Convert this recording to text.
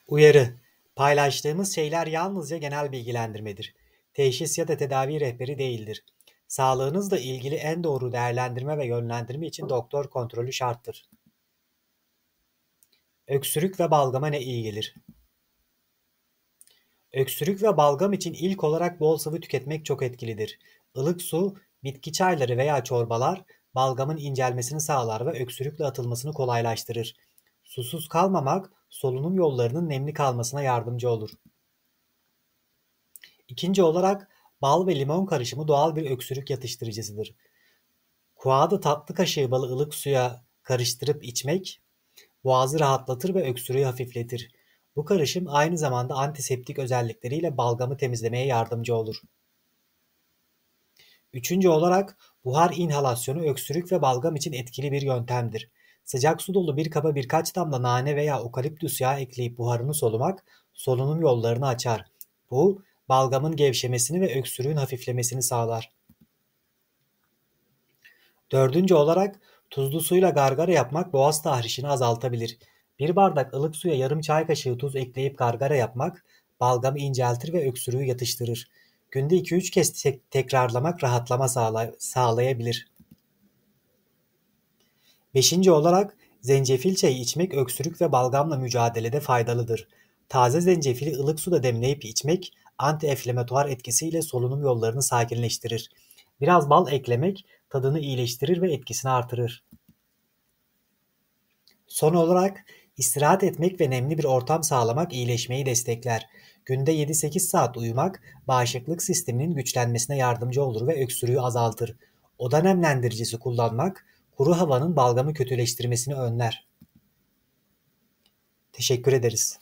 Uyarı: Paylaştığımız şeyler yalnızca genel bilgilendirmedir. Teşhis ya da tedavi rehberi değildir. Sağlığınızla ilgili en doğru değerlendirme ve yönlendirme için doktor kontrolü şarttır. Öksürük ve balgama ne iyi gelir? Öksürük ve balgam için ilk olarak bol sıvı tüketmek çok etkilidir. Ilık su, bitki çayları veya çorbalar balgamın incelmesini sağlar ve öksürükle atılmasını kolaylaştırır. Susuz kalmamak, solunum yollarının nemli kalmasına yardımcı olur. İkinci olarak bal ve limon karışımı doğal bir öksürük yatıştırıcısıdır. Kuağıda tatlı kaşığı balı ılık suya karıştırıp içmek boğazı rahatlatır ve öksürüğü hafifletir. Bu karışım aynı zamanda antiseptik özellikleriyle balgamı temizlemeye yardımcı olur. Üçüncü olarak buhar inhalasyonu öksürük ve balgam için etkili bir yöntemdir. Sıcak su dolu bir kaba birkaç damla nane veya okaliptüs yağı ekleyip buharını solumak solunum yollarını açar. Bu balgamın gevşemesini ve öksürüğün hafiflemesini sağlar. Dördüncü olarak tuzlu suyla gargara yapmak boğaz tahrişini azaltabilir. Bir bardak ılık suya yarım çay kaşığı tuz ekleyip gargara yapmak balgamı inceltir ve öksürüğü yatıştırır. Günde 2-3 kez tekrarlamak rahatlama sağlayabilir. Beşinci olarak zencefil çayı içmek öksürük ve balgamla mücadelede faydalıdır. Taze zencefili ılık suda demleyip içmek anti-enflamatuar etkisiyle solunum yollarını sakinleştirir. Biraz bal eklemek tadını iyileştirir ve etkisini artırır. Son olarak istirahat etmek ve nemli bir ortam sağlamak iyileşmeyi destekler. Günde 7-8 saat uyumak bağışıklık sisteminin güçlenmesine yardımcı olur ve öksürüğü azaltır. Oda nemlendiricisi kullanmak kuru havanın balgamı kötüleştirmesini önler. Teşekkür ederiz.